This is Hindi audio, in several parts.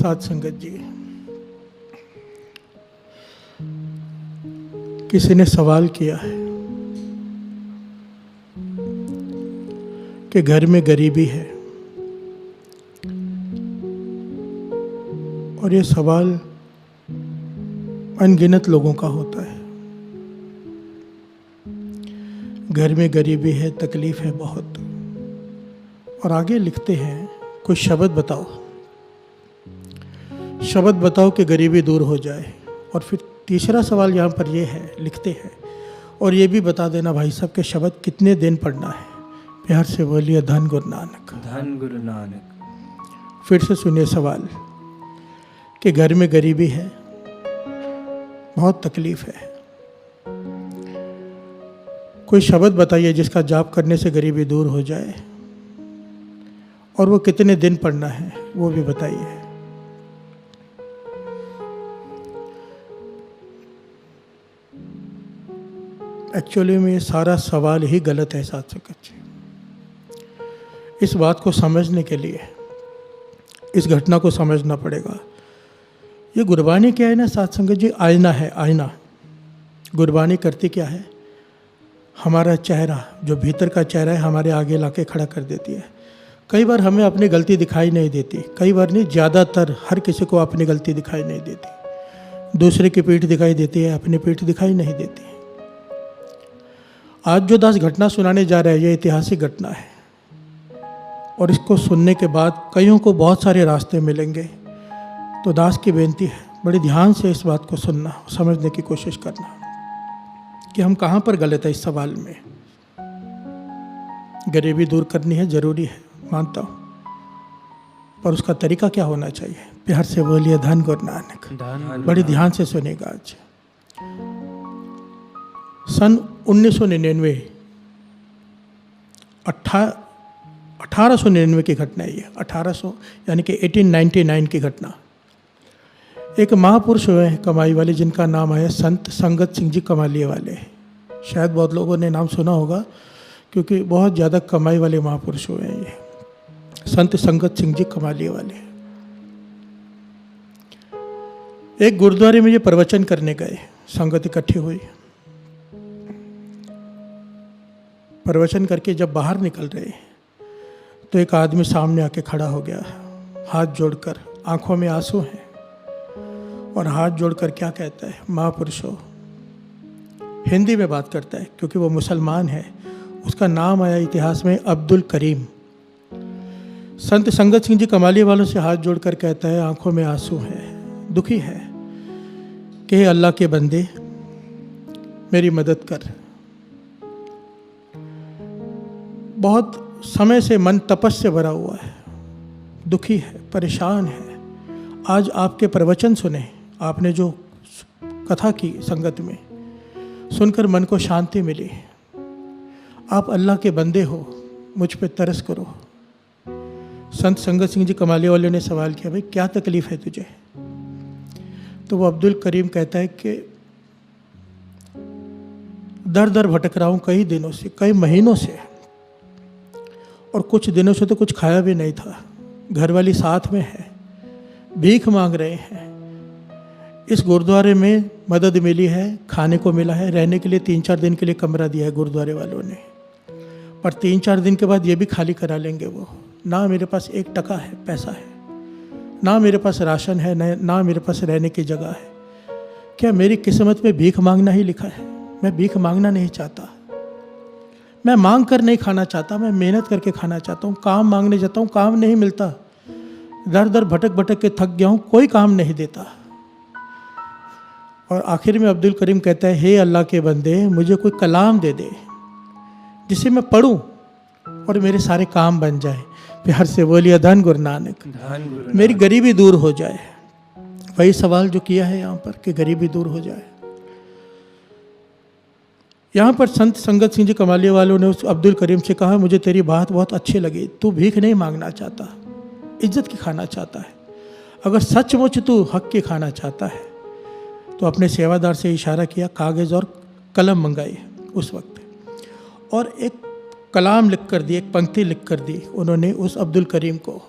साध संगत जी, किसी ने सवाल किया है कि घर में गरीबी है, और ये सवाल अनगिनत लोगों का होता है। घर में गरीबी है, तकलीफ है बहुत। और आगे लिखते हैं, कुछ शब्द बताओ, शब्द बताओ कि गरीबी दूर हो जाए। और फिर तीसरा सवाल यहाँ पर ये है, लिखते हैं, और ये भी बता देना भाई साहब के शब्द कितने दिन पढ़ना है। प्यार से बोलिए धन गुरु नानक, धन गुरु नानक। फिर से सुनिए सवाल कि घर में गरीबी है, बहुत तकलीफ है, कोई शब्द बताइए जिसका जाप करने से गरीबी दूर हो जाए, और वो कितने दिन पढ़ना है वो भी बताइए। एक्चुअली में ये सारा सवाल ही गलत है साथ संगत जी। इस बात को समझने के लिए इस घटना को समझना पड़ेगा। ये गुरबानी क्या है ना साथ संगत जी, आईना है, आईना। गुरबानी करती क्या है, हमारा चेहरा, जो भीतर का चेहरा है, हमारे आगे लाके खड़ा कर देती है। कई बार हमें अपनी गलती दिखाई नहीं देती, कई बार नहीं, ज़्यादातर हर किसी को अपनी गलती दिखाई नहीं देती। दूसरे की पीठ दिखाई देती है, अपनी पीठ दिखाई नहीं देती। आज जो दास घटना सुनाने जा रहे हैं, ये ऐतिहासिक घटना है, और इसको सुनने के बाद कईयों को बहुत सारे रास्ते मिलेंगे। तो दास की बेनती है, बड़े ध्यान से इस बात को सुनना, समझने की कोशिश करना कि हम कहाँ पर गलत है इस सवाल में। गरीबी दूर करनी है, ज़रूरी है, मानता हूँ, पर उसका तरीका क्या होना चाहिए। प्यार से बोलिए धन गुरु नानक। बड़े ध्यान से सुनेगा। आज सन 1999 1899 की घटना है ये। 1800 यानी कि 1899 की घटना। एक महापुरुष हुए हैं कमाई वाले, जिनका नाम है संत संगत सिंह जी कमालिये वाले। शायद बहुत लोगों ने नाम सुना होगा, क्योंकि बहुत ज़्यादा कमाई वाले महापुरुष हुए हैं ये, संत संगत सिंह जी कमालिये वाले। एक गुरुद्वारे में ये प्रवचन करने गए, संगत इकट्ठी हुई। प्रवचन करके जब बाहर निकल रहे तो एक आदमी सामने आके खड़ा हो गया, हाथ जोड़कर, आंखों में आंसू हैं, और हाथ जोड़कर क्या कहता है, महापुरुषों। हिंदी में बात करता है क्योंकि वो मुसलमान है। उसका नाम आया इतिहास में अब्दुल करीम। संत संगत सिंह जी कमालिये वालों से हाथ जोड़कर कहता है, आंखों में आंसू है, दुखी है, कि हे अल्लाह के बंदे, मेरी मदद कर। बहुत समय से मन तपस से भरा हुआ है, दुखी है, परेशान है। आज आपके प्रवचन सुने, आपने जो कथा की संगत में, सुनकर मन को शांति मिली। आप अल्लाह के बंदे हो, मुझ पे तरस करो। संत संगत सिंह जी कमालिये वाले ने सवाल किया, भाई क्या तकलीफ है तुझे। तो वो अब्दुल करीम कहता है कि दर दर भटक रहा हूँ कई दिनों से, कई महीनों से, और कुछ दिनों से तो कुछ खाया भी नहीं था। घरवाली साथ में है, भीख मांग रहे हैं। इस गुरुद्वारे में मदद मिली है, खाने को मिला है, रहने के लिए 3-4 दिन के लिए कमरा दिया है गुरुद्वारे वालों ने, पर 3-4 दिन के बाद ये भी खाली करा लेंगे वो। ना मेरे पास 1 टका है, पैसा है, ना मेरे पास राशन है, ना मेरे पास रहने की जगह है। क्या मेरी किस्मत में भीख मांगना ही लिखा है? मैं भीख मांगना नहीं चाहता, मैं मांग कर नहीं खाना चाहता, मैं मेहनत करके खाना चाहता हूँ। काम मांगने जाता हूँ, काम नहीं मिलता, दर दर भटक भटक के थक गया हूँ, कोई काम नहीं देता। और आखिर में अब्दुल करीम कहता है, हे अल्लाह के बंदे, मुझे कोई कलाम दे दे जिसे मैं पढ़ूं और मेरे सारे काम बन जाए। प्यार से बोलिए धन गुरु नानक, मेरी गरीबी दूर हो जाए। वही सवाल जो किया है यहाँ पर कि गरीबी दूर हो जाए। यहाँ पर संत संगत सिंह जी कमालिये वालों ने उस अब्दुल करीम से कहा, मुझे तेरी बात बहुत अच्छी लगी, तू भीख नहीं मांगना चाहता, इज्जत की खाना चाहता है। अगर सचमुच तू हक की खाना चाहता है तो अपने सेवादार से इशारा किया, कागज़ और कलम मंगाई उस वक्त, और एक कलाम लिख कर दी, एक पंक्ति लिख कर दी उन्होंने उस अब्दुल करीम को।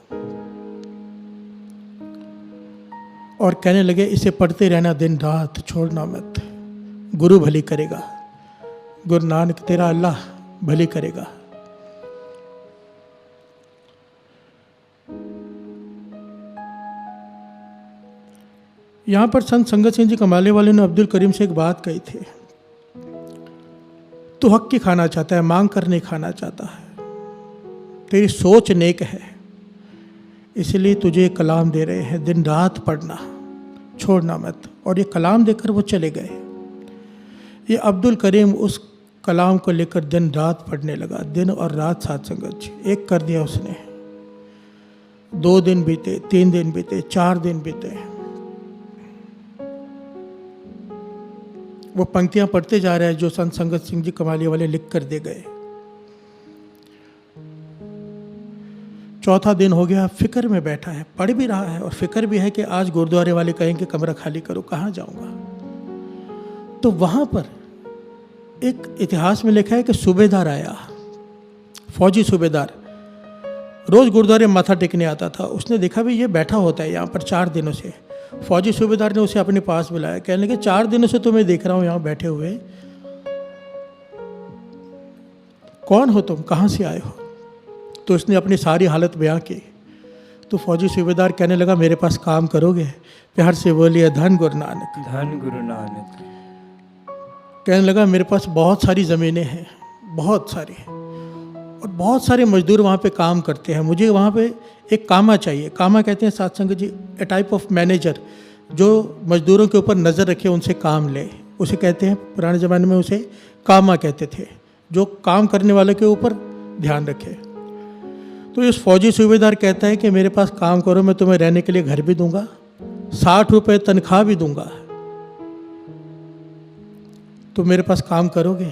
और कहने लगे इसे पढ़ते रहना दिन रात, छोड़ना मत, गुरु भली करेगा। गुरु नानक तेरा अल्लाह भली करेगा। यहाँ पर संत संगत सिंह जी कमाले वाले ने अब्दुल करीम से एक बात कही थी, तू हक की खाना चाहता है, मांग कर नहीं खाना चाहता है, तेरी सोच नेक है, इसलिए तुझे कलाम दे रहे हैं, दिन रात पढ़ना, छोड़ना मत। और ये कलाम देकर वो चले गए। ये अब्दुल करीम उस कलाम को लेकर दिन रात पढ़ने लगा, दिन और रात साथ संगत जी। एक कर दिया उसने, 2 दिन बीते, 3 दिन बीते, 4 दिन बीते, वो पंक्तियां पढ़ते जा रहे हैं जो संत संगत सिंह जी कमाली वाले लिख कर दे गए। 4था दिन हो गया, फिक्र में बैठा है, पढ़ भी रहा है और फिक्र भी है कि आज गुरुद्वारे वाले कहेंगे कमरा खाली करो, कहाँ जाऊंगा। तो वहां पर एक इतिहास में लिखा है कि सूबेदार आया, फौजी सूबेदार, रोज गुरुद्वारे माथा टेकने आता था। उसने देखा भी ये बैठा होता है यहाँ पर 4 दिनों से। फौजी सूबेदार ने उसे अपने पास बुलाया, कहने लगे 4 दिनों से तुम्हें देख रहा हूं यहाँ बैठे हुए, कौन हो तुम, कहाँ से आए हो। तो उसने अपनी सारी हालत बयां की। तो फौजी सूबेदार कहने लगा मेरे पास काम करोगे। प्यार से बोलिए धन गुरु नानक, धन गुरु नानक। कहने लगा मेरे पास बहुत सारी ज़मीनें हैं, बहुत सारी, और बहुत सारे मजदूर वहाँ पे काम करते हैं, मुझे वहाँ पे एक कामा चाहिए। कामा कहते हैं साथ संगत जी ए टाइप ऑफ मैनेजर, जो मजदूरों के ऊपर नज़र रखे, उनसे काम ले, उसे कहते हैं, पुराने ज़माने में उसे कामा कहते थे, जो काम करने वाले के ऊपर ध्यान रखे। तो इस फौजी सूबेदार कहता है कि मेरे पास काम करो, मैं तुम्हें रहने के लिए घर भी दूंगा, 60 रुपये तनख्वाह भी दूंगा, तो मेरे पास काम करोगे।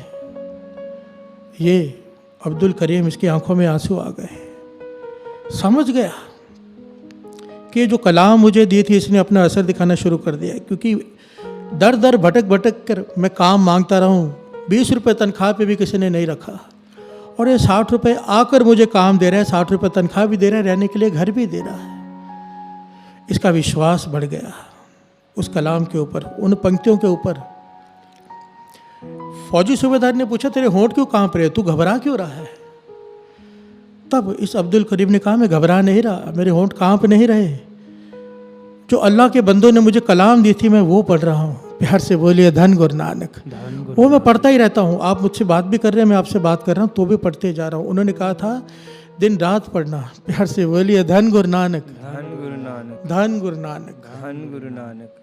ये अब्दुल करीम, इसकी आंखों में आंसू आ गए, समझ गया कि जो कलाम मुझे दी थी इसने अपना असर दिखाना शुरू कर दिया। क्योंकि दर दर भटक भटक कर मैं काम मांगता रहा हूँ, 20 रुपये तनख्वाह पे भी किसी ने नहीं रखा, और ये 60 रुपये आकर मुझे काम दे रहा है, 60 रुपये तनख्वाह भी दे रहा है, रहने के लिए घर भी दे रहा है। इसका विश्वास बढ़ गया उस कलाम के ऊपर, उन पंक्तियों के ऊपर। फौजी सूबेदार ने पूछा तेरे होंठ क्यों कांप रहे, तू घबरा क्यों रहा है। तब इस अब्दुल करीम ने कहा मैं घबरा नहीं रहा, मेरे होंठ कांप नहीं रहे, जो अल्लाह के बंदों ने मुझे कलाम दी थी मैं वो पढ़ रहा हूँ। प्यार से बोलिए धन गुरु नानक। वो मैं पढ़ता ही रहता हूँ, आप मुझसे बात भी कर रहे हैं, मैं आपसे बात कर रहा हूँ तो भी पढ़ते जा रहा हूँ। उन्होंने कहा था दिन रात पढ़ना। प्यार से बोलिए धन गुरु नानक, धन गुरु नानक, धन गुरु नानक, धन गुरु नानक।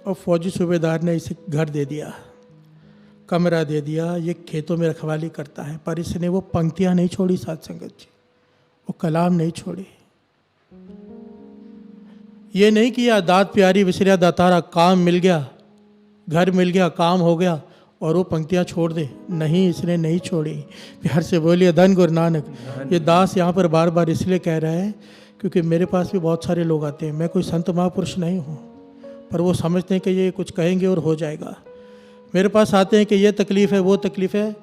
और फौजी सूबेदार ने इसे घर दे दिया, कमरा दे दिया, ये खेतों में रखवाली करता है, पर इसने वो पंक्तियां नहीं छोड़ी साथ संगत जी, वो कलाम नहीं छोड़ी। ये नहीं किया दात प्यारी विसरिया दातारा, काम मिल गया, घर मिल गया, काम हो गया और वो पंक्तियां छोड़ दे, नहीं, इसने नहीं छोड़ी। प्यार से बोलिए धन गुरु नानक। ये दास यहाँ पर बार बार इसलिए कह रहा है क्योंकि मेरे पास भी बहुत सारे लोग आते हैं, मैं कोई संत महापुरुष नहीं हूँ, पर वो समझते हैं कि ये कुछ कहेंगे और हो जाएगा। मेरे पास आते हैं कि ये तकलीफ़ है, वो तकलीफ़ है,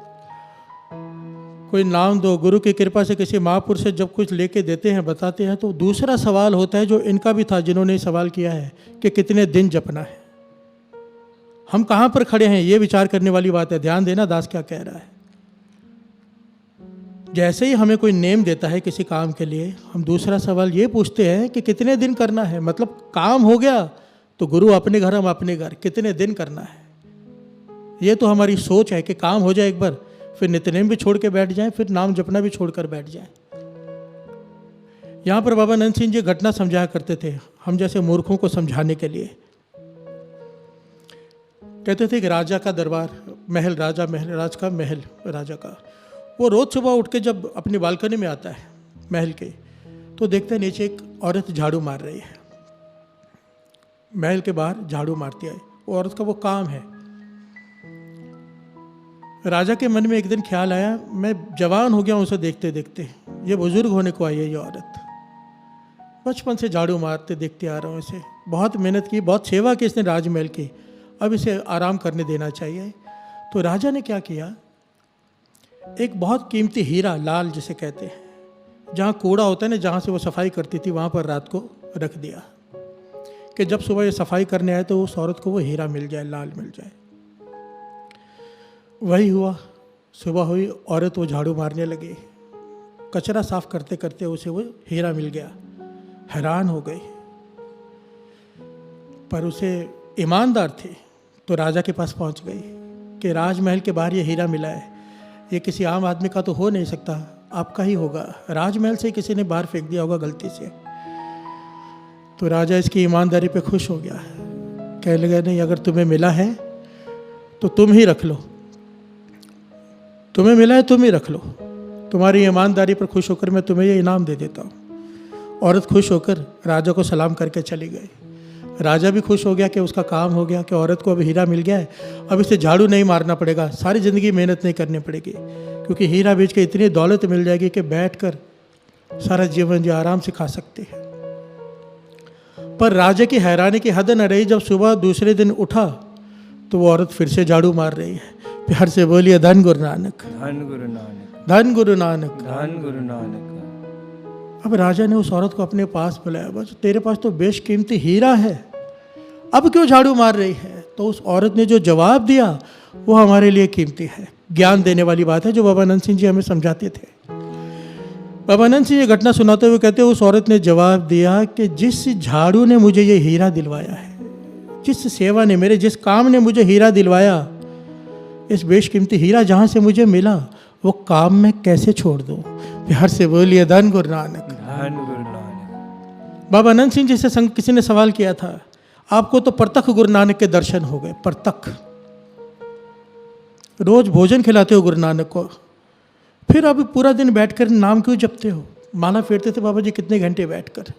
कोई नाम दो। गुरु की कृपा से किसी महापुरुष से जब कुछ लेके देते हैं, बताते हैं, तो दूसरा सवाल होता है जो इनका भी था, जिन्होंने सवाल किया है कि कितने दिन जपना है, हम कहाँ पर खड़े हैं, ये विचार करने वाली बात है। ध्यान देना दास क्या कह रहा है। जैसे ही हमें कोई नेम देता है किसी काम के लिए, हम दूसरा सवाल ये पूछते हैं कि कितने दिन करना है। मतलब काम हो गया तो गुरु अपने घर, हम अपने घर, कितने दिन करना है। ये तो हमारी सोच है कि काम हो जाए एक बार, फिर नित्यनेम भी छोड़ के बैठ जाएं, फिर नाम जपना भी छोड़कर बैठ जाएं। यहाँ पर बाबा नंद सिंह जी घटना समझाया करते थे हम जैसे मूर्खों को समझाने के लिए। कहते थे कि राजा का दरबार, महल, राजा महल, राज का महल, राजा का, वो रोज सुबह उठ के जब अपनी बालकनी में आता है महल के, तो देखते हैं नीचे एक औरत झाड़ू मार रही है, महल के बाहर झाड़ू मारती है, वो औरत का वो काम है। राजा के मन में एक दिन ख्याल आया, मैं जवान हो गया हूँ उसे देखते देखते, ये बुजुर्ग होने को आई है ये औरत, बचपन से झाड़ू मारते देखते आ रहा हूँ इसे, बहुत मेहनत की, बहुत सेवा की इसने राजमहल की, अब इसे आराम करने देना चाहिए। तो राजा ने क्या किया, एक बहुत कीमती हीरा, लाल जिसे कहते हैं, जहाँ कूड़ा होता है ना, जहाँ से वो सफाई करती थी, वहाँ पर रात को रख दिया कि जब सुबह ये सफाई करने आए तो उस औरत को वो हीरा मिल जाए, लाल मिल जाए। वही हुआ, सुबह हुई, औरत वो झाड़ू मारने लगी, कचरा साफ करते करते उसे वो हीरा मिल गया। हैरान हो गई, पर उसे ईमानदार थी तो राजा के पास पहुंच गई कि राजमहल के बाहर ये हीरा मिला है, ये किसी आम आदमी का तो हो नहीं सकता, आपका ही होगा, राजमहल से किसी ने बाहर फेंक दिया होगा गलती से। तो राजा इसकी ईमानदारी पे खुश हो गया, कहने लगा नहीं, अगर तुम्हें मिला है तो तुम ही रख लो, तुम्हें मिला है तुम ही रख लो, तुम्हारी ईमानदारी पर खुश होकर मैं तुम्हें ये इनाम दे देता हूँ। औरत खुश होकर राजा को सलाम करके चली गई। राजा भी खुश हो गया कि उसका काम हो गया, कि औरत को अब हीरा मिल गया है, अब इसे झाड़ू नहीं मारना पड़ेगा, सारी ज़िंदगी मेहनत नहीं करनी पड़ेगी, क्योंकि हीरा बेच के इतनी दौलत मिल जाएगी कि बैठकर सारा जीवन जो आराम से खा सकते हैं। पर राजा की हैरानी की हद न रही, जब सुबह दूसरे दिन उठा तो वो औरत फिर से झाड़ू मार रही है। प्यार से बोलिए धन गुरु नानक, धन गुरु नानक, धन गुरु नानक, धन गुरु नानक। अब राजा ने उस औरत को अपने पास बुलाया, बस तेरे पास तो बेशकीमती हीरा है, अब क्यों झाड़ू मार रही है? तो उस औरत ने जो जवाब दिया वो हमारे लिए कीमती है, ज्ञान देने वाली बात है, जो बाबा नंद सिंह जी हमें समझाते थे। बाबा नंद सिंह ये घटना सुनाते हुए कहते हैं, उस औरत ने जवाब दिया कि जिस झाड़ू ने मुझे ये हीरा दिलवाया है, जिस सेवा ने, मेरे जिस काम ने मुझे हीरा दिलवाया, इस बेशकीमती हीरा जहाँ से मुझे मिला वो काम मैं कैसे छोड़ दूँ? प्यार से बोलिए धन गुरु नानक, धन गुरु नानक। बाबा नंद सिंह जी से किसी ने सवाल किया था, आपको तो परतख गुरु नानक के दर्शन हो गए, परतख, रोज भोजन खिलाते हो गुरु नानक को, फिर अब पूरा दिन बैठकर नाम क्यों जपते हो? माला फेरते थे बाबा जी कितने घंटे बैठकर,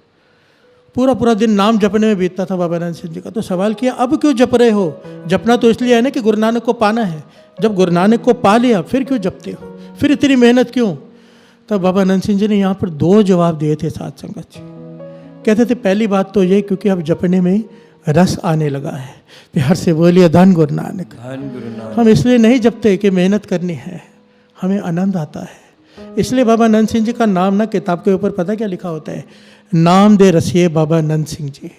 पूरा पूरा दिन नाम जपने में बीतता था बाबा नंद सिंह जी का। तो सवाल किया, अब क्यों जप रहे हो? जपना तो इसलिए है ना कि गुरु नानक को पाना है, जब गुरु नानक को पा लिया फिर क्यों जपते हो, फिर इतनी मेहनत क्यों? तब बाबा नंद सिंह जी ने यहाँ पर 2 जवाब दिए थे साथ संगत जी। कहते थे पहली बात तो ये, क्योंकि अब जपने में रस आने लगा है। प्यार से बोलिए धन गुरु नानक, धन गुरु नानक। हम इसलिए नहीं जपते कि मेहनत करनी है, हमें आनंद आता है। इसलिए बाबा नंद सिंह जी का नाम ना किताब के ऊपर पता क्या लिखा होता है, नाम दे रसिए बाबा नंद सिंह जी,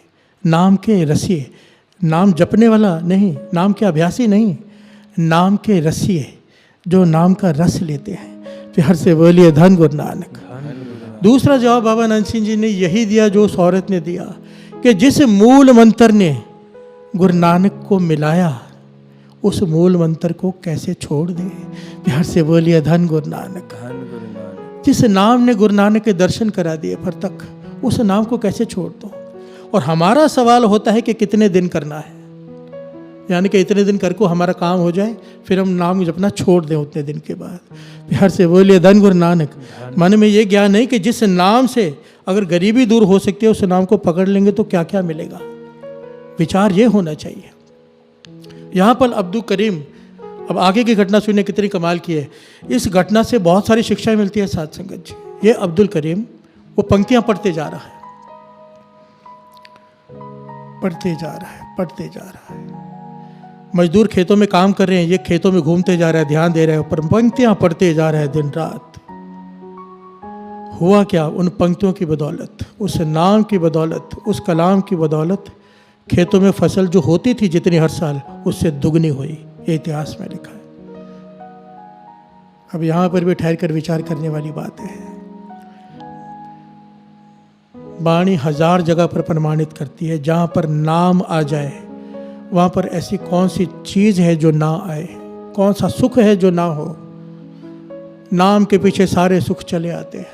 नाम के रसिए, नाम जपने वाला नहीं, नाम के अभ्यासी नहीं, नाम के रसिए, जो नाम का रस लेते हैं। प्यार से बोलिए धन गुरु नानक। दूसरा जवाब बाबा नंद सिंह जी ने यही दिया जो उस औरत ने दिया, कि जिस मूल मंत्र ने गुरु नानक को मिलाया, उस मूल मंत्र को कैसे छोड़ दें? प्यार से बोलिए धन गुरु नानक। धन गुरु नानक। जिस नाम ने गुरु नानक के दर्शन करा दिए पर तक, उस नाम को कैसे छोड़ दो? और हमारा सवाल होता है कि कितने दिन करना है, यानी कि इतने दिन करके हमारा काम हो जाए, फिर हम नाम जपना छोड़ दें उतने दिन के बाद। प्यार से बोलिए धन गुरु नानक। मन में ये ज्ञान नहीं कि जिस नाम से अगर गरीबी दूर हो सकती है, उस नाम को पकड़ लेंगे तो क्या क्या मिलेगा। विचार ये होना चाहिए। यहाँ पर अब्दुल करीम, अब आगे की घटना सुनिए कितनी कमाल की है। इस घटना से बहुत सारी शिक्षाएं मिलती है साथ संगत जी। ये अब्दुल करीम वो पंक्तियाँ पढ़ते जा रहा है, पढ़ते जा रहा है, पढ़ते जा रहा है। मजदूर खेतों में काम कर रहे हैं, ये खेतों में घूमते जा रहा है, ध्यान दे रहे हैं, पर पंक्तियां पढ़ते जा रहे हैं दिन रात। हुआ क्या? उन पंक्तियों की बदौलत, उस नाम की बदौलत, उस कलाम की बदौलत खेतों में फसल जो होती थी जितनी हर साल, उससे दुगनी हुई। ये इतिहास में लिखा है। अब यहाँ पर भी ठहर कर विचार करने वाली बात है। वाणी 1000 जगह पर प्रमाणित करती है, जहाँ पर नाम आ जाए वहाँ पर ऐसी कौन सी चीज़ है जो ना आए, कौन सा सुख है जो ना हो। नाम के पीछे सारे सुख चले आते हैं,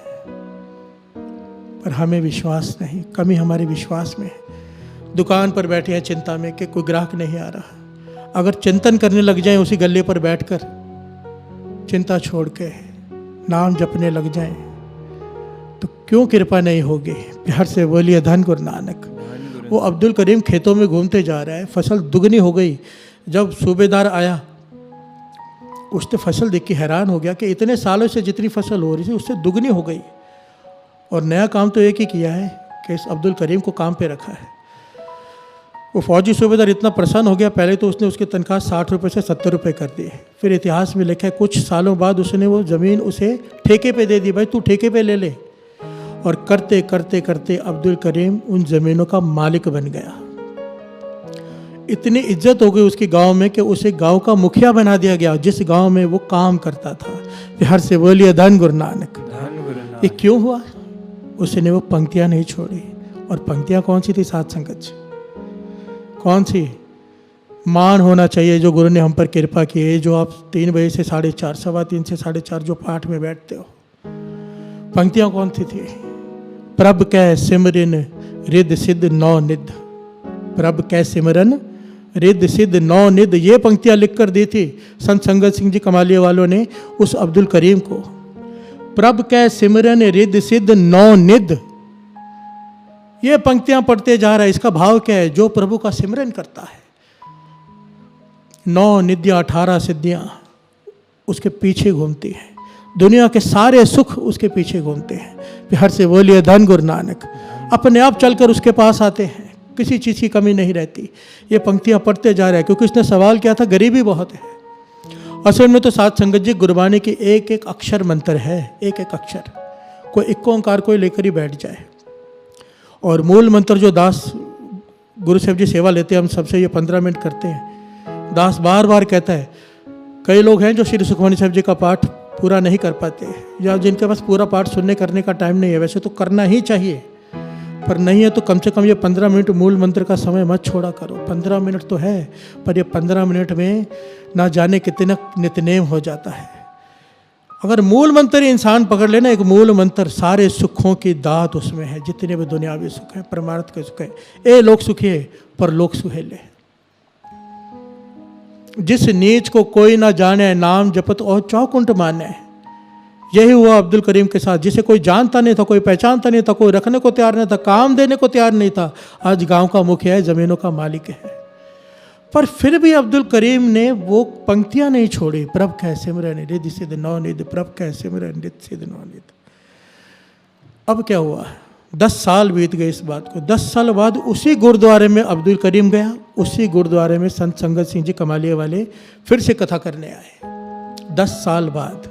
पर हमें विश्वास नहीं, कमी हमारे विश्वास में है। दुकान पर बैठे हैं चिंता में कि कोई ग्राहक नहीं आ रहा, अगर चिंतन करने लग जाएं उसी गल्ले पर बैठकर, चिंता छोड़ के नाम जपने लग जाएं, तो क्यों कृपा नहीं होगी? प्यार से बोलिए धन गुरु नानक। वो अब्दुल करीम खेतों में घूमते जा रहा है, फसल दुगनी हो गई। जब सूबेदार आया, उसने फसल देख के हैरान हो गया कि इतने सालों से जितनी फसल हो रही थी उससे दुगनी हो गई। और नया काम तो एक ही किया है कि इस अब्दुल करीम को काम पे रखा है। वो फौजी सूबेदार इतना प्रसन्न हो गया, पहले तो उसने उसकी तनख्वाह 60 रुपये से 70 रुपये कर दी। फिर इतिहास में लिखा है कुछ सालों बाद उसने वो ज़मीन उसे ठेके पे दे दी, भाई तू ठेके पे ले ले। और करते करते करते अब्दुल करीम उन ज़मीनों का मालिक बन गया। इतनी इज्जत हो गई उसकी गांव में कि उसे गांव का मुखिया बना दिया गया, जिस गांव में वो काम करता था। बिहार से बोलिए धन गुरु नानक। धन गुरु नानक। ये क्यों हुआ? उसने वो पंक्तियां नहीं छोड़ी। और पंक्तियां कौन सी थी साध संगत जी? कौन सी? मान होना चाहिए जो गुरु ने हम पर कृपा की है, जो आप 3 बजे से 4:30, 3:15 से 4:30 जो पाठ में बैठते हो। पंक्तियां कौन सी थी? प्रभ कै सिमरन रिद सिद्ध नौ निध, प्रभ कै सिमरन रिद सिद्ध नौ निध। ये पंक्तियां लिख कर दी थी संत संगत सिंह जी कमालिये वालों ने उस अब्दुल करीम को। प्रभ कै सिमरन रिद सिद्ध नौ निध, ये पंक्तियां पढ़ते जा रहा है। इसका भाव क्या है? जो प्रभु का सिमरन करता है, 9 निधियां 18 सिद्धियां उसके पीछे घूमती हैं, दुनिया के सारे सुख उसके पीछे घूमते हैं। बिहार से बोलिए धन गुरु नानक। अपने आप चलकर उसके पास आते हैं, किसी चीज़ की कमी नहीं रहती। ये पंक्तियां पढ़ते जा रहे हैं क्योंकि उसने सवाल किया था, गरीबी बहुत है। असल में तो साध संगत जी गुरबानी की एक एक अक्षर मंत्र है, एक एक अक्षर। कोई एक ओंकार कोई लेकर ही बैठ जाए। और मूल मंत्र जो दास गुरु साहब जी सेवा लेते हैं, हम सबसे ये 15 मिनट करते हैं। दास बार बार कहता है, कई लोग हैं जो श्री सुखमनी साहब जी का पाठ पूरा नहीं कर पाते, या जिनके पास पूरा पाठ सुनने करने का टाइम नहीं है। वैसे तो करना ही चाहिए, पर नहीं है तो कम से कम ये 15 मिनट मूल मंत्र का समय मत छोड़ा करो। 15 मिनट तो है, पर ये 15 मिनट में ना जाने कितना नितनेम हो जाता है। अगर मूल मंत्र इंसान पकड़ लेना, एक मूल मंत्र, सारे सुखों की दात उसमें है। जितने भी दुनियावी सुख है, परमार्थ के सुख है, ए लोक सुखी है पर लोक सुहेले। जिस नीच को कोई ना जाने, नाम जपत और चौकुंठ माने। यही हुआ अब्दुल करीम के साथ। जिसे कोई जानता नहीं था, कोई पहचानता नहीं था, कोई रखने को तैयार नहीं था, काम देने को तैयार नहीं था, आज गांव का मुखिया है, जमीनों का मालिक है। पर फिर भी अब्दुल करीम ने वो पंक्तियां नहीं छोड़ी। प्रभ कै सिमरन रिद सिद्ध नौ निध, प्रभ कै सिमरन रिद सिद्ध नौ निध। अब क्या हुआ? 10 साल बीत गए इस बात को। 10 साल बाद उसी गुरुद्वारे में अब्दुल करीम गया, उसी गुरुद्वारे में संत संगत सिंह जी कमालिये वाले फिर से कथा करने आए। 10 साल बाद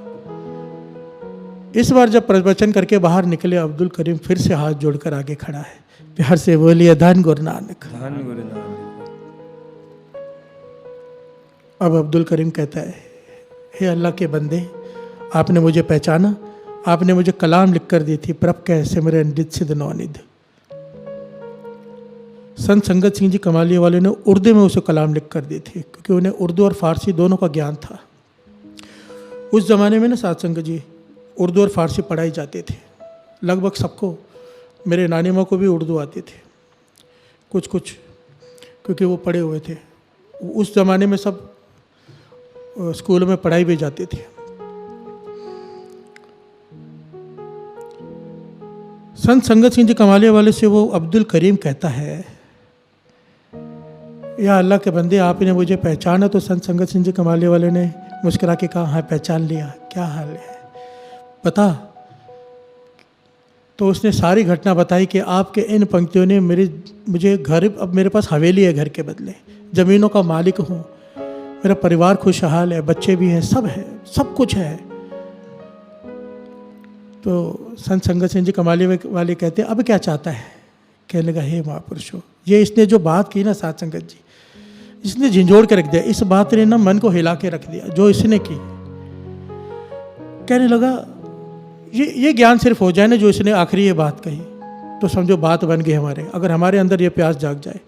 इस बार जब प्रवचन करके बाहर निकले, अब्दुल करीम फिर से हाथ जोड़कर आगे खड़ा है। बिहार से बोलिए धन गुरु नानक। धन गुरु नानक। अब अब्दुल करीम कहता है, हे अल्लाह के बंदे, आपने मुझे पहचाना, आपने मुझे कलाम लिख कर दी थी, प्रभ कै सिमरन रिद सिद्ध नौ निध। संत संगत सिंह जी कमालिये वाले ने उर्दू में उसे कलाम लिख कर दी थी, क्योंकि उन्हें उर्दू और फारसी दोनों का ज्ञान था। उस ज़माने में ना साध संगत जी उर्दू और फारसी पढ़ाई जाती थी लगभग सबको। मेरे नानी माँ को भी उर्दू आती थी कुछ कुछ, क्योंकि वो पढ़े हुए थे। उस ज़माने में सब स्कूल में पढ़ाई भी जाती थी। संत संगत सिंह जी कमालिये वाले से वो अब्दुल करीम कहता है, या अल्लाह के बंदे, आपने मुझे पहचाना? तो संत संगत सिंह जी कमालिये वाले ने मुस्कुरा के कहा, हाँ पहचान लिया, क्या हाल है बता। तो उसने सारी घटना बताई कि आपके इन पंक्तियों ने मुझे घर, अब मेरे पास हवेली है घर के बदले, ज़मीनों का मालिक हूँ, मेरा परिवार खुशहाल है, बच्चे भी हैं, सब है, सब कुछ है। तो संत संगत सिंह जी कमालिये वाले कहते हैं, अब क्या चाहता है? कहने लगा, हे महापुरुषों, ये इसने जो बात की ना साध संगत जी, इसने झिंझोड़ के रख दिया। इस बात ने ना मन को हिला के रख दिया जो इसने की। कहने लगा, ये ज्ञान सिर्फ हो जाए ना जो इसने आखिरी ये बात कही, तो समझो बात बन गई हमारे, अगर हमारे अंदर ये प्यास जाग जाए।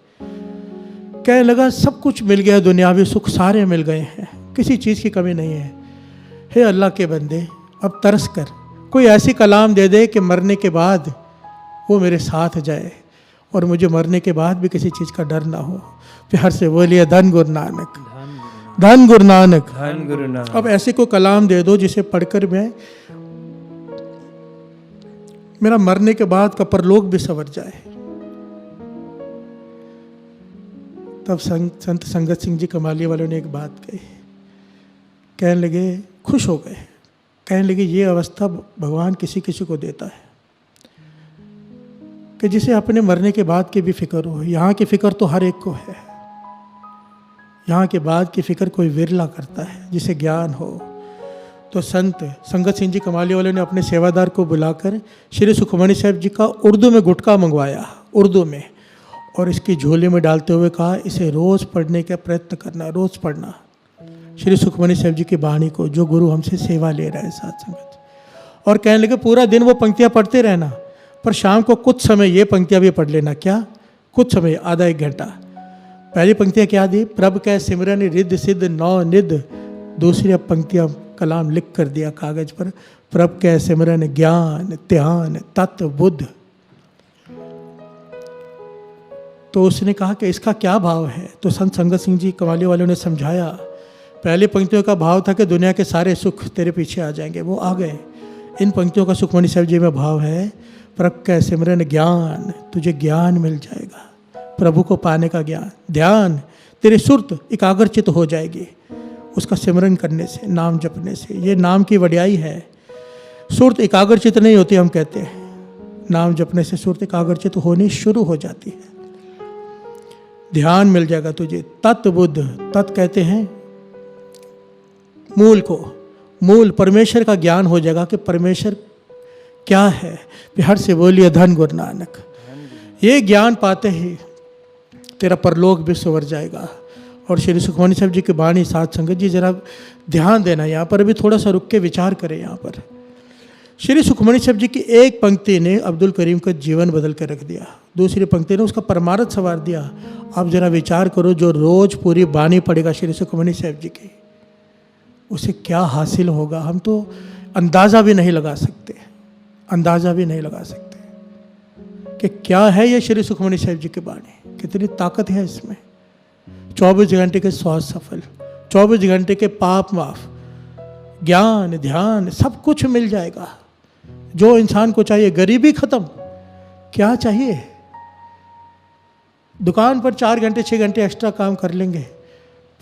कहने लगा, सब कुछ मिल गया, दुनियावी सुख सारे मिल गए हैं, किसी चीज़ की कमी नहीं है। हे अल्लाह के बंदे, अब तरस कर कोई ऐसी कलाम दे दे कि मरने के बाद वो मेरे साथ जाए और मुझे मरने के बाद भी किसी चीज़ का डर ना हो। प्यार से बोलिए धन गुरु नानक, धन गुरु नानक, धन गुरु नानक। अब ऐसे कोई कलाम दे दो जिसे पढ़कर मेरा मरने के बाद का परलोक भी संवर जाए। तब संत संगत सिंह जी कमालिये वालों ने एक बात कही। कहने लगे, खुश हो गए, कहने लगे, ये अवस्था भगवान किसी किसी को देता है कि जिसे अपने मरने के बाद की भी फिक्र हो। यहाँ की फिक्र तो हर एक को है, यहाँ के बाद की फिक्र कोई विरला करता है जिसे ज्ञान हो। तो संत संगत सिंह जी कमाली वाले ने अपने सेवादार को बुलाकर श्री सुखमणि साहब जी का उर्दू में गुटका मंगवाया, उर्दू में, और इसकी झोली में डालते हुए कहा इसे रोज़ पढ़ने का प्रयत्न करना, रोज़ पढ़ना श्री सुखमणि साहब जी की वाणी को, जो गुरु हमसे सेवा ले रहा है साथ संगत। और कहने लगे पूरा दिन वो पंक्तियाँ पढ़ते रहना, पर शाम को कुछ समय ये पंक्तियाँ भी पढ़ लेना। क्या? कुछ समय, आधा एक घंटा। पहली पंक्तियाँ क्या दी? प्रभ कै सिमरन रिद्ध सिद्ध नौ निध। दूसरी पंक्तियाँ कलाम लिख कर दिया कागज पर, प्रभ कै सिमरन ज्ञान ध्यान तत्व बुद्ध। तो उसने कहा कि इसका क्या भाव है? तो संत संगत सिंह जी कमाली वालों ने समझाया। पहली पंक्तियों का भाव था कि दुनिया के सारे सुख तेरे पीछे आ जाएंगे, वो आ गए। इन पंक्तियों का सुखमणि साहब जी में भाव है, प्रभ कै सिमरन ज्ञान, तुझे ज्ञान मिल जाएगा, प्रभु को पाने का ज्ञान। ध्यान, तेरी सुरत एकाग्रचित हो जाएगी उसका सिमरन करने से, नाम जपने से। ये नाम की वड्याई है। सुरत एकाग्रचित नहीं होती, हम कहते हैं नाम जपने से सुरत एकाग्रचित होनी शुरू हो जाती है। ध्यान मिल जाएगा तुझे। तत्व बुद्ध, तत् कहते हैं मूल को, मूल परमेश्वर का ज्ञान हो जाएगा कि परमेश्वर क्या है। बिहार से बोलिए धन गुरु नानक। ये ज्ञान पाते ही तेरा परलोक भी संवर जाएगा। और श्री सुखमणि साहब जी की वाणी साथ संगत जी जरा ध्यान देना, यहाँ पर भी थोड़ा सा रुक के विचार करें। यहाँ पर श्री सुखमणि साहब जी की एक पंक्ति ने अब्दुल करीम का जीवन बदल कर रख दिया, दूसरी पंक्ति ने उसका परमार्थ संवार दिया। आप जरा विचार करो, जो रोज पूरी वाणी पढ़ेगा श्री सुखमणि साहब जी की, उसे क्या हासिल होगा, हम तो अंदाज़ा भी नहीं लगा सकते, अंदाज़ा भी नहीं लगा सकते कि क्या है ये श्री सुखमणि साहब जी की वाणी, कितनी ताकत है इसमें। 24 घंटे के स्वास्थ्य सफल, 24 घंटे के पाप माफ, ज्ञान ध्यान सब कुछ मिल जाएगा जो इंसान को चाहिए। गरीबी खत्म, क्या चाहिए। दुकान पर 4 घंटे 6 घंटे एक्स्ट्रा काम कर लेंगे,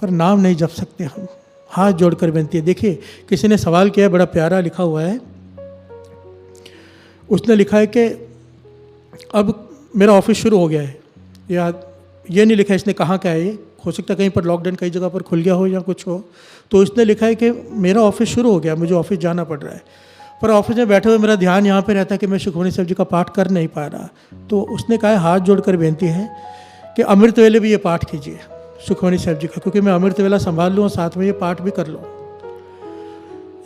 पर नाम नहीं जप सकते हम। हाथ जोड़कर विनती है। देखिए, किसी ने सवाल किया है, बड़ा प्यारा लिखा हुआ है। उसने लिखा है कि अब मेरा ऑफिस शुरू हो गया है, या ये नहीं लिखा इसने कहाँ का है, ये हो सकता है कहीं पर लॉकडाउन कई जगह पर खुल गया हो या कुछ हो। तो इसने लिखा है कि मेरा ऑफिस शुरू हो गया, मुझे ऑफिस जाना पड़ रहा है, पर ऑफिस में बैठे हुए मेरा ध्यान यहाँ पे रहता है कि मैं सुखमणि साहब जी का पाठ कर नहीं पा रहा। तो उसने कहा है, हाथ जोड़कर बेनती है कि अमृत वेले भी ये पाठ कीजिए सुखमणि साहब जी का, क्योंकि मैं अमृत वेला संभाल लूँ और साथ में ये पाठ भी कर लूँ।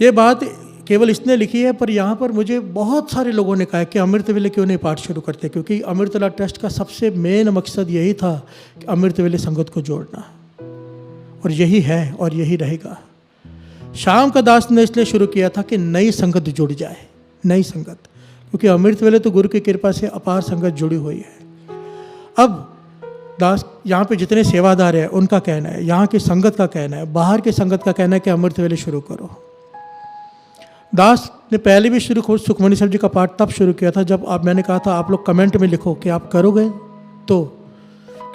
ये बात केवल इसने लिखी है, पर यहाँ पर मुझे बहुत सारे लोगों ने कहा है कि अमृत वेले क्यों नहीं पाठ शुरू करते, क्योंकि अमृत वेला ट्रस्ट का सबसे मेन मकसद यही था कि अमृत वेले संगत को जोड़ना, और यही है और यही रहेगा। शाम का दास ने इसलिए शुरू किया था कि नई संगत जुड़ जाए, नई संगत, क्योंकि अमृत वेले तो गुरु की कृपा से अपार संगत जुड़ी हुई है। अब दास यहाँ पे जितने सेवादार हैं उनका कहना है, यहाँ की संगत का कहना है, बाहर की संगत का कहना है कि अमृत वेले शुरू करो। दास ने पहले भी शुरू सुखमणि साहब जी का पाठ तब शुरू किया था जब मैंने कहा था आप लोग कमेंट में लिखो कि आप करोगे, तो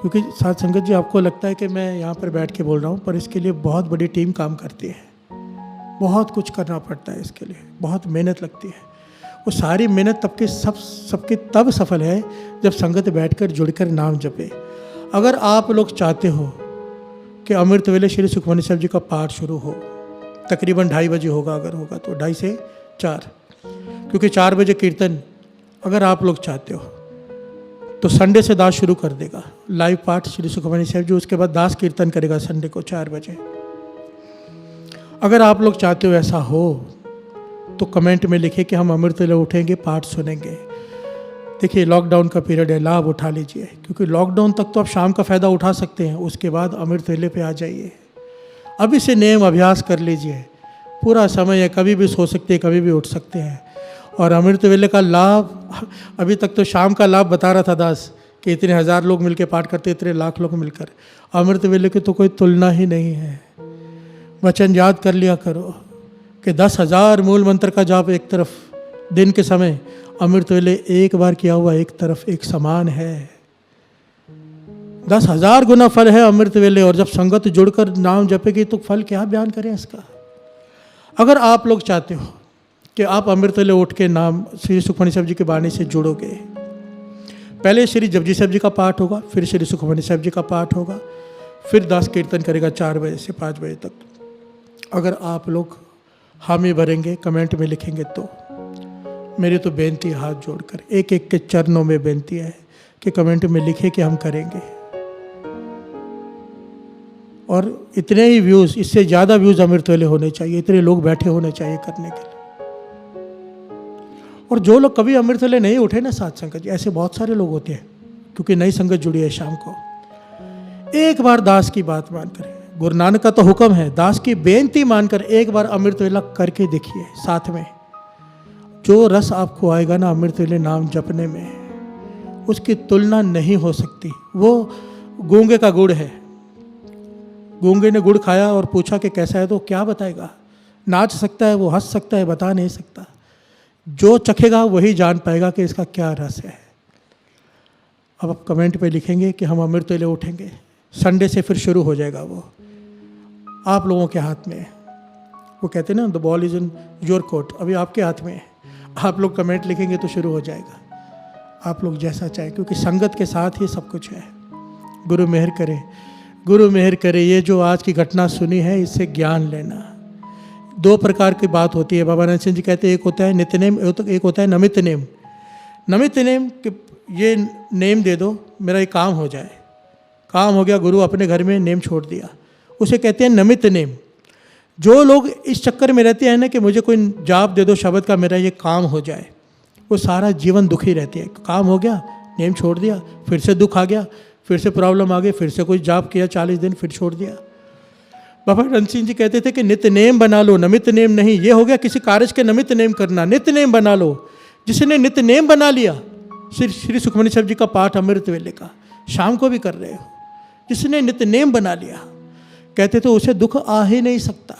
क्योंकि साथ संगत जी आपको लगता है कि मैं यहाँ पर बैठ के बोल रहा हूँ, पर इसके लिए बहुत बड़ी टीम काम करती है, बहुत कुछ करना पड़ता है, इसके लिए बहुत मेहनत लगती है। वो सारी मेहनत सबकी तब सफल है जब संगत बैठकर जुड़कर नाम जपे। अगर आप लोग चाहते हो कि अमृत वेले श्री सुखमणि साहब जी का पाठ शुरू हो, तकरीबन 2:30 बजे होगा, अगर होगा तो 2:30 से 4, क्योंकि 4 बजे कीर्तन, अगर आप लोग चाहते हो तो संडे से दास शुरू कर देगा लाइव पाठ श्री सुखमणि साहब जी, उसके बाद दास कीर्तन करेगा संडे को 4 बजे। अगर आप लोग चाहते हो ऐसा हो तो कमेंट में लिखे कि हम अमृत वेले उठेंगे, पाठ सुनेंगे। देखिए, लॉकडाउन का पीरियड है, लाभ उठा लीजिए, क्योंकि लॉकडाउन तक तो आप शाम का फ़ायदा उठा सकते हैं, उसके बाद अमृत वेले पे आ जाइए। अभी से नियम अभ्यास कर लीजिए, पूरा समय है, कभी भी सो सकते हैं, कभी भी उठ सकते हैं। और अमृत वेले का लाभ, अभी तक तो शाम का लाभ बता रहा था दास कि इतने 1000 लोग मिलकर पाठ करते, इतने लाख लोग मिलकर। अमृत वेले की तो कोई तुलना ही नहीं है। वचन याद कर लिया करो कि 10,000 मूल मंत्र का जाप एक तरफ दिन के समय, अमृत वेले एक बार किया हुआ एक तरफ एक समान है। 10,000 गुना फल है अमृत वेले, और जब संगत जुड़कर नाम जपेगी तो फल क्या बयान करें इसका। अगर आप लोग चाहते हो कि आप अमृत वेले उठ के नाम श्री सुखमणि साहब जी की वाणी से जुड़ोगे, पहले श्री जपजी साहब जी का पाठ होगा, फिर श्री सुखमणि साहब जी का पाठ होगा, फिर दास कीर्तन करेगा 4 बजे से 5 बजे तक। अगर आप लोग हामी भरेंगे, कमेंट में लिखेंगे तो। मेरी तो बेनती है हाथ जोड़कर, एक एक के चरणों में बेनती है कि कमेंट में लिखे कि हम करेंगे। और इतने ही व्यूज़, इससे ज़्यादा व्यूज़ अमृतवेले होने चाहिए, इतने लोग बैठे होने चाहिए करने के लिए। और जो लोग कभी अमृतवेले नहीं उठे ना साथ संगत जी, ऐसे बहुत सारे लोग होते हैं, क्योंकि नई संगत जुड़ी है शाम को। एक बार दास की बात मानकर, गुरु नानक का तो हुक्म है, दास की बेनती मानकर एक बार अमृतवेला करके देखिए साथ में। जो रस आपको आएगा ना अमृतवेले नाम जपने में, उसकी तुलना नहीं हो सकती। वो गूंगे का गुड़ है। गूंगे ने गुड़ खाया और पूछा कि कैसा है, तो क्या बताएगा? नाच सकता है, वो हंस सकता है, बता नहीं सकता। जो चखेगा वही जान पाएगा कि इसका क्या रस है। अब आप कमेंट पे लिखेंगे कि हम अमृतवेले उठेंगे। संडे से फिर शुरू हो जाएगा, वो आप लोगों के हाथ में है। वो कहते हैं ना, the ball is in your court, अभी आपके हाथ में है। आप लोग कमेंट लिखेंगे तो शुरू हो जाएगा। आप लोग जैसा चाहें, क्योंकि संगत के साथ ही सब कुछ है। गुरु मेहर करे, गुरु मेहर करे। ये जो आज की घटना सुनी है, इससे ज्ञान लेना। दो प्रकार की बात होती है। बाबा नानक सिंह जी कहते हैं, एक होता है नित्य नेम, एक होता है नमित नेम। नमित नेम कि ये नेम दे दो, मेरा ये काम हो जाए। काम हो गया, गुरु अपने घर में नेम छोड़ दिया, उसे कहते हैं नमित नेम। जो लोग इस चक्कर में रहते हैं ना कि मुझे कोई जाप दे दो शब्द का, मेरा ये काम हो जाए, वो सारा जीवन दुखी रहते हैं। काम हो गया, नेम छोड़ दिया, फिर से दुख आ गया, फिर से प्रॉब्लम आ गई, फिर से कोई जाप किया 40 दिन, फिर छोड़ दिया। बाबा नानक सिंह जी कहते थे कि नित्य नेम बना लो, नमित नेम नहीं। ये हो गया किसी कार्य के निमित्त नेम करना, नित्य नेम बना लो। जिसने नित्य नेम बना लिया, श्री सुखमनी साहब जी का पाठ अमृतवेले का शाम को भी कर रहे हो, जिसने नित्य नेम बना लिया, कहते तो उसे दुख आ ही नहीं सकता,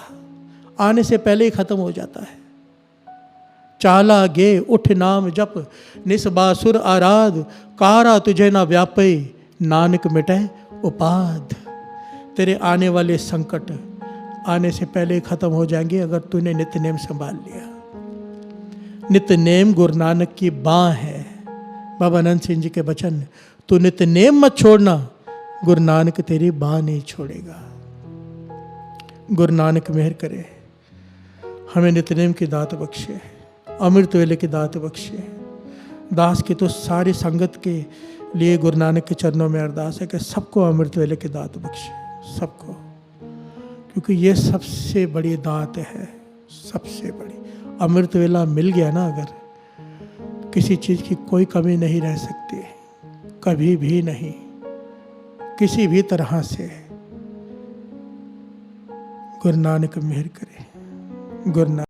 आने से पहले ही खत्म हो जाता है। चाला गे उठ नाम जप, निस्बासुर आराध, कारा तुझे ना व्यापई, नानक मिटे उपाध। तेरे आने वाले संकट आने से पहले ही खत्म हो जाएंगे अगर तूने नित्य नेम संभाल लिया। नित्य नेम गुरु नानक की बाँ है। बाबा अनंत सिंह जी के वचन, तू नित्य नेम मत छोड़ना, गुरु नानक तेरी बाँ नहीं छोड़ेगा। गुरु नानक मेहर करे, हमें नित्यनेम की दात बख्शे, अमृतवेले की दात बख्शे। दास की तो सारी संगत के लिए गुरु नानक के चरणों में अरदास है कि सबको अमृतवेले की दात बख्शे, सबको, क्योंकि ये सबसे बड़ी दात है, सबसे बड़ी। अमृतवेला मिल गया ना अगर, किसी चीज़ की कोई कमी नहीं रह सकती, कभी भी नहीं, किसी भी तरह से। गुरु नानक मेहर करे। गुरु नानक।